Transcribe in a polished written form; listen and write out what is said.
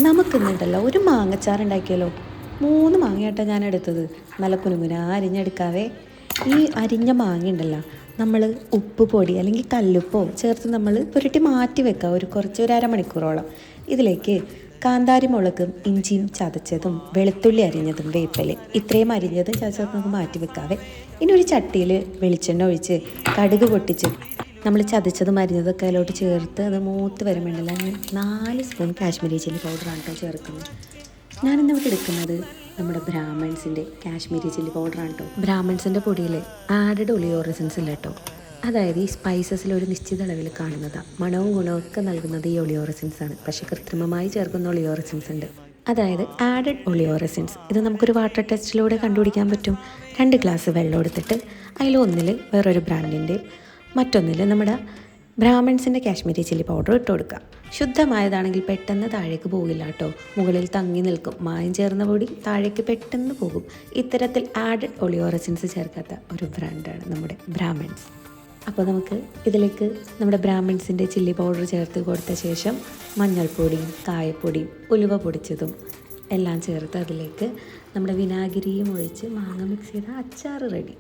നമുക്കിന്നുണ്ടല്ലോ ഒരു മാങ്ങച്ചാർ ഉണ്ടാക്കിയാലോ. 3 മാങ്ങയായിട്ടാണ് ഞാൻ എടുത്തത്. നല്ല കുനുകുന അരിഞ്ഞെടുക്കാവേ. ഈ അരിഞ്ഞ മാങ്ങ ഉണ്ടല്ലോ, നമ്മൾ ഉപ്പ് പൊടി അല്ലെങ്കിൽ കല്ലുപ്പോ ചേർത്ത് നമ്മൾ പുരട്ടി മാറ്റി വെക്കുക ഒരു അരമണിക്കൂറോളം. ഇതിലേക്ക് കാന്താരി മുളകും ഇഞ്ചിയും ചതച്ചതും വെളുത്തുള്ളി അരിഞ്ഞതും വേപ്പില ഇത്രയും അരിഞ്ഞതും ചതച്ചതും നമുക്ക് മാറ്റി വെക്കാവേ. ഇനി ഒരു ചട്ടിയിൽ വെളിച്ചെണ്ണ ഒഴിച്ച് കടുക് പൊട്ടിച്ച് നമ്മൾ ചതച്ചതും അരിഞ്ഞതൊക്കെ അതിലോട്ട് ചേർത്ത് അത് മൂത്ത് വരുമ്പോഴല്ല ഞാൻ 4 സ്പൂൺ കാശ്മീരി ചില്ലി പൗഡറാണ് കേട്ടോ ചേർക്കുന്നത്. ഞാനിന്നിവിടെ എടുക്കുന്നത് നമ്മുടെ ബ്രാഹ്മൺസിൻ്റെ കാശ്മീരി ചില്ലി പൗഡറാണ് കേട്ടോ. ബ്രാഹ്മൺസിൻ്റെ പൊടിയിൽ ആഡഡ് ഒലിയോ എസൻസ് ഇല്ല കേട്ടോ. അതായത് ഈ സ്പൈസസിൽ ഒരു നിശ്ചിത അളവിൽ കാണുന്നതാണ്. മണവും ഗുണവും ഒക്കെ നൽകുന്നത് ഈ ഒലിയോ എസൻസ് ആണ്. പക്ഷേ കൃത്രിമമായി ചേർക്കുന്ന ഒലിയോ എസൻസ് ഉണ്ട്. അതായത് ആഡഡ് ഒലിയോ എസൻസ്. ഇത് നമുക്കൊരു വാട്ടർ ടെസ്റ്റിലൂടെ കണ്ടുപിടിക്കാൻ പറ്റും. 2 ഗ്ലാസ് വെള്ളം എടുത്തിട്ട് അതിലൊന്നിൽ വേറൊരു ബ്രാൻഡിൻ്റെയും മറ്റൊന്നിൽ നമ്മുടെ ബ്രാഹ്മൺസിൻ്റെ കാശ്മീരി ചില്ലി പൗഡർ ഇട്ട് കൊടുക്കുക. ശുദ്ധമായതാണെങ്കിൽ പെട്ടെന്ന് താഴേക്ക് പോകില്ല കേട്ടോ, മുകളിൽ തങ്ങി നിൽക്കും. മായം ചേർന്ന പൊടി താഴേക്ക് പെട്ടെന്ന് പോകും. ഇത്തരത്തിൽ ആഡഡ് ഒലിയോ എസൻസ് ചേർക്കാത്ത ഒരു ബ്രാൻഡാണ് നമ്മുടെ ബ്രാഹ്മൺസ്. അപ്പോൾ നമുക്ക് ഇതിലേക്ക് നമ്മുടെ ബ്രാഹ്മൺസിൻ്റെ ചില്ലി പൗഡർ ചേർത്ത് കൊടുത്ത ശേഷം മഞ്ഞൾപ്പൊടിയും കായപ്പൊടിയും ഉലുവ പൊടിച്ചതും എല്ലാം ചേർത്ത് അതിലേക്ക് നമ്മുടെ വിനാഗിരിയും ഒഴിച്ച് മാങ്ങ മിക്സ് ചെയ്ത അച്ചാർ റെഡി.